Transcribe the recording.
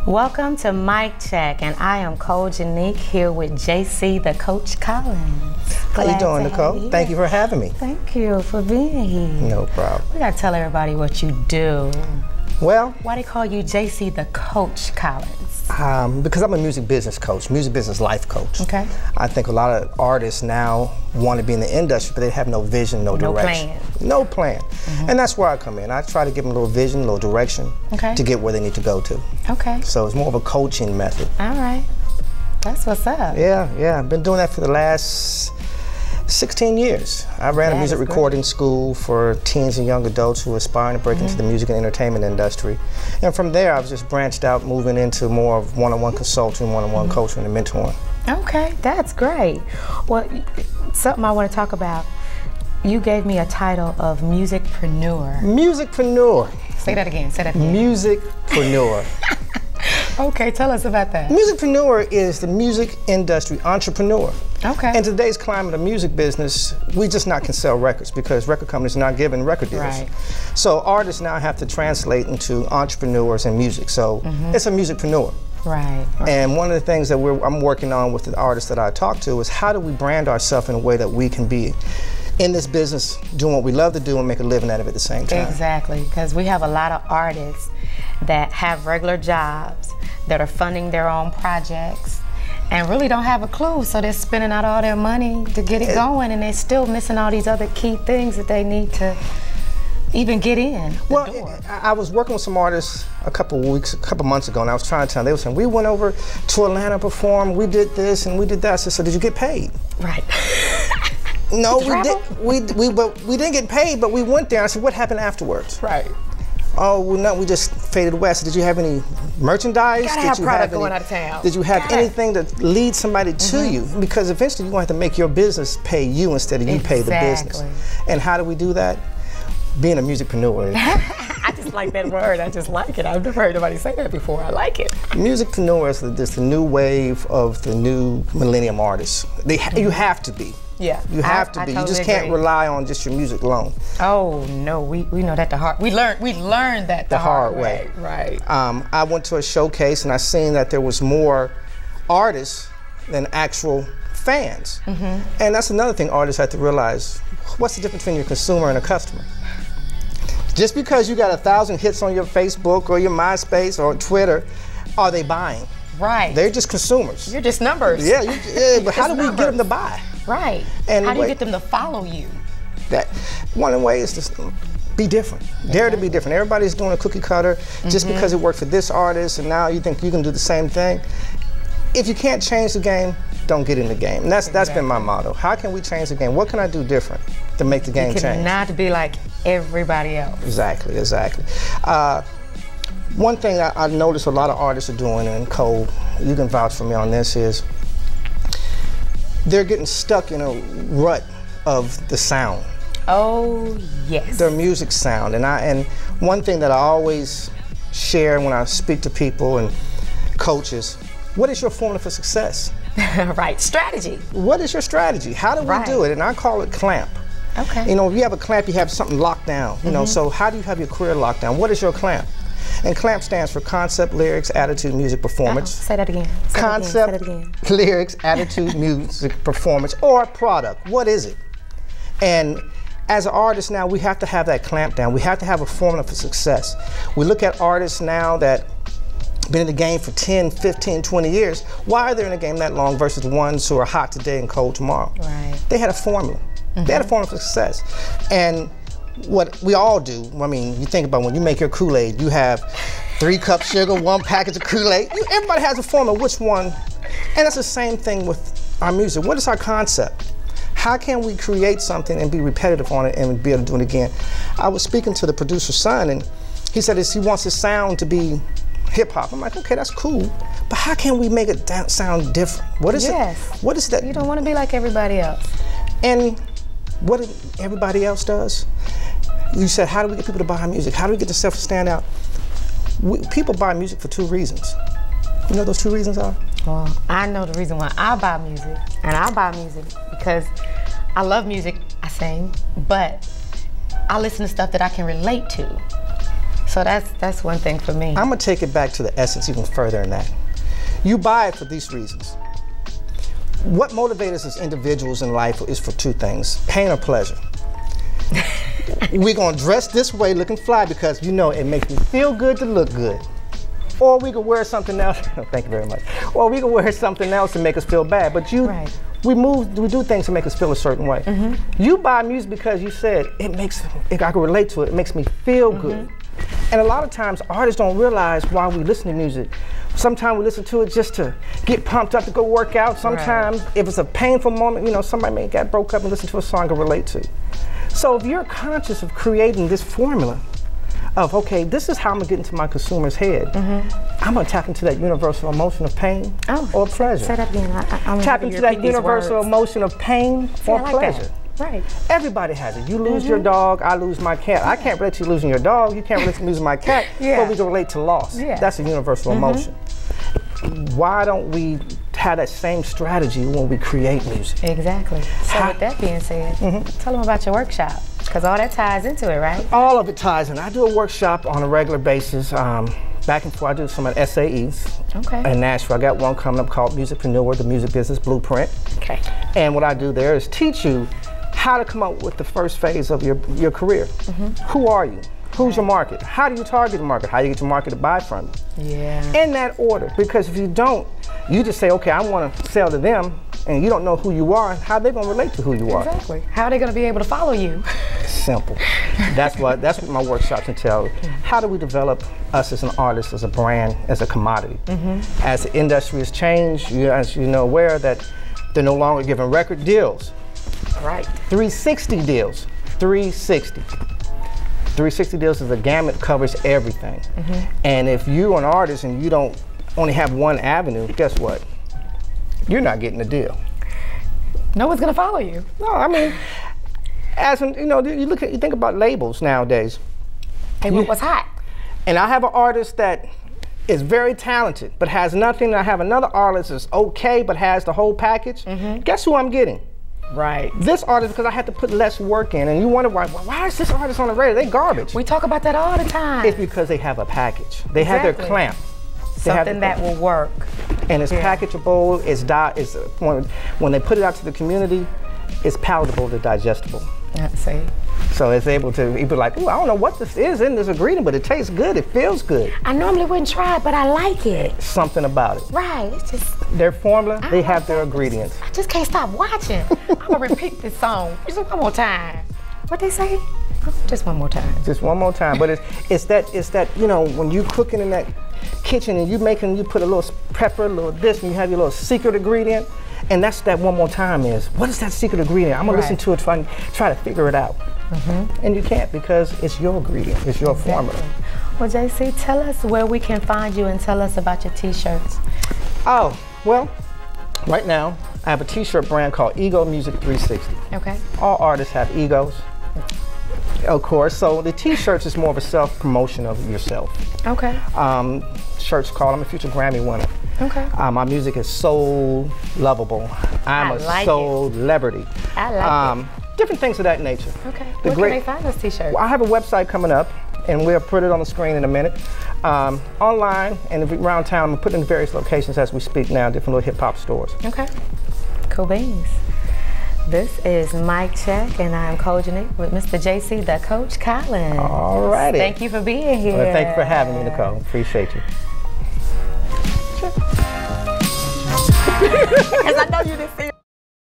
Welcome to Mic Check, and I am COLE JONIQUE here with JC, the Coach Collins. How you doing, Nicole? Thank you for having me. Thank you for being here. No problem. We gotta tell everybody what you do. Well, why they call you JC, the Coach Collins? Because I'm a music business coach, music business life coach. Okay. I think a lot of artists now want to be in the industry, but they have no vision, no direction. No plan. And that's where I come in. I try to give them a little vision, a little direction to get where they need to go to. Okay. So it's more of a coaching method. All right. That's what's up. Yeah. I've been doing that for the last 16 years. I ran a music recording school for teens and young adults who are aspiring to break into the music and entertainment industry. And from there, I've just branched out, moving into more of one-on-one consulting, one-on-one coaching and mentoring. Okay, that's great. Well, something I want to talk about, you gave me a title of musicpreneur. Musicpreneur. Say that again, say that again. Musicpreneur. Okay, tell us about that. Musicpreneur is the music industry entrepreneur. Okay. In today's climate of music business, we just not can sell records because record companies are not giving record deals. Right. So artists now have to translate into entrepreneurs in music. So it's a musicpreneur. Right. And one of the things that I'm working on with the artists that I talk to is how do we brand ourselves in a way that we can be in this business doing what we love to do and make a living out of it at the same time. Exactly, because we have a lot of artists that have regular jobs that are funding their own projects and really don't have a clue, so they're spending out all their money to get it going, and they're still missing all these other key things that they need to even get in. I was working with some artists a couple months ago, and I was trying to tell them, they were saying, we went over to Atlanta, performed, we did this and we did that. I said, so did you get paid? Right. No, we didn't get paid, but we went there. I said, what happened afterwards? Right. Oh, well, no, we just faded away. I said, did you have any merchandise? Gotta have product going out of town. Did you have anything that leads somebody to you? Because eventually you're going to have to make your business pay you instead of you pay the business. And how do we do that? Being a musicpreneur. I just like that word. I just like it. I've never heard anybody say that before. I like it. Musicpreneur is the new wave of the new millennium artists. You have to be. Yeah, you have to be. You just can't rely on just your music alone. Oh no, we know that the hard. We learned that the hard way. Right. I went to a showcase and I seen that there was more artists than actual fans, and that's another thing artists have to realize. What's the difference between your consumer and a customer? Just because you got 1,000 hits on your Facebook or your MySpace or Twitter, are they buying? Right. They're just consumers. You're just numbers. Yeah, but how do we get them to buy? Right. And how do you get them to follow you? One of the ways is to be different. Dare to be different. Everybody's doing a cookie cutter just because it worked for this artist, and now you think you can do the same thing. If you can't change the game, don't get in the game. And that's been my motto. How can we change the game? What can I do different to make the game change? Not be like everybody else. Exactly. One thing I noticed a lot of artists are doing, and Cole, you can vouch for me on this, is they're getting stuck in a rut of the sound. Oh, yes. Their music sound. And one thing that I always share when I speak to people and coaches, what is your formula for success? Right, strategy. What is your strategy? How do we do it? And I call it clamp. Okay. You know, if you have a clamp, you have something locked down. You know, so how do you have your career locked down? What is your clamp? And CLAMP stands for concept, lyrics, attitude, music, performance. Say that again. Concept, lyrics, attitude, music, performance, or product. What is it? And as an artist now, we have to have that clamp down. We have to have a formula for success. We look at artists now that been in the game for 10, 15, 20 years. Why are they in the game that long versus the ones who are hot today and cold tomorrow? Right. They had a formula. They had a formula for success. And what we all do, I mean, you think about when you make your Kool-Aid, you have 3 cups sugar, 1 package of Kool-Aid. Everybody has a formula, which one? And that's the same thing with our music. What is our concept? How can we create something and be repetitive on it and be able to do it again? I was speaking to the producer's son, and he said he wants his sound to be hip-hop. I'm like, okay, that's cool, but how can we make it sound different? What is it? What is that? You don't want to be like everybody else. And what everybody else does, you said, how do we get people to buy music? How do we get yourself to stand out? People buy music for 2 reasons. You know what those 2 reasons are? Well, I know the reason why I buy music. And I buy music because I love music, I sing, but I listen to stuff that I can relate to. So that's one thing for me. I'm gonna take it back to the essence even further than that. You buy it for these reasons. What motivates us as individuals in life is for two things, pain or pleasure. We're gonna dress this way looking fly because you know it makes me feel good to look good. Or we could wear something else, thank you very much. Or we could wear something else to make us feel bad. But we do things to make us feel a certain way. You buy music because you said, I can relate to it, it makes me feel good. And a lot of times artists don't realize why we listen to music. Sometimes we listen to it just to get pumped up to go work out. Sometimes if it's a painful moment, you know, somebody may get broke up and listen to a song to relate to. So if you're conscious of creating this formula of, okay, this is how I'm gonna get into my consumer's head, I'm gonna tap into that universal emotion of pain or pleasure. Say that again. Tap into that universal emotion of pain or pleasure. That. Right. Everybody has it. You lose your dog, I lose my cat. I can't relate to you losing your dog, you can't relate to me losing my cat, but we can relate to loss. That's a universal emotion. Why don't we have that same strategy when we create music? Exactly. So with that being said, tell them about your workshop, because all that ties into it, right? All of it ties in. I do a workshop on a regular basis. Back and forth, I do some at SAEs in Nashville. I got one coming up called Musicpreneur, the Music Business Blueprint. And what I do there is teach you how to come up with the first phase of your career. Who are you? Who's your market? How do you target the market? How do you get your market to buy from you? In that order, because if you don't, you just say, okay, I want to sell to them, and you don't know who you are, how are they going to relate to who you are? Exactly. How are they going to be able to follow you? Simple. That's what my workshops entail. How do we develop us as an artist, as a brand, as a commodity? As the industry has changed, as you know, aware that they're no longer giving record deals. 360 deals. 360. 360 deals is a gamut, covers everything. And if you're an artist and you don't only have one avenue, guess what? You're not getting a deal. No one's gonna follow you. No, I mean, you think about labels nowadays. Hey, what's hot? And I have an artist that is very talented, but has nothing. And I have another artist that's okay, but has the whole package. Guess who I'm getting? This artist, because I had to put less work in, and you wonder why is this artist on the radio? They garbage. We talk about that all the time. It's because they have a package. They have their clamp. Something that will work. And it's packageable, when they put it out to the community, it's palatable, it's digestible. See? So it's able to, people are like, ooh, I don't know what this is in this ingredient, but it tastes good, it feels good. I normally wouldn't try it, but I like it. Something about it. It's just. Their formula, they have their ingredients. I just can't stop watching. I'm gonna repeat this song just one more time. What they say? Just one more time. Just one more time, but it's that, you know, when you cooking in that kitchen and you put a little pepper, a little this, and you have your little secret ingredient, and that's that one more time is, what is that secret ingredient? I'm gonna listen to it, try to figure it out. And you can't, because it's your ingredient, it's your formula. Well, JC, tell us where we can find you and tell us about your t-shirts. Oh, well, right now, I have a t-shirt brand called Ego Music 360. All artists have egos, of course, so the t-shirts is more of a self-promotion of yourself. Shirts called, I'm a future Grammy winner. My music is so lovable. I'm a soul celebrity. I like it. Different things of that nature. Where can they find those t-shirts? Well, I have a website coming up, and we'll put it on the screen in a minute. Online and around town, I'm putting in various locations as we speak now, different little hip-hop stores. Cool beans. This is Mic Check, and I'm Cole Jonique with Mr. JC, the Coach Collins. All righty. Thank you for being here. Well, thank you for having me, Nicole. Appreciate you. Because I know you didn't see it.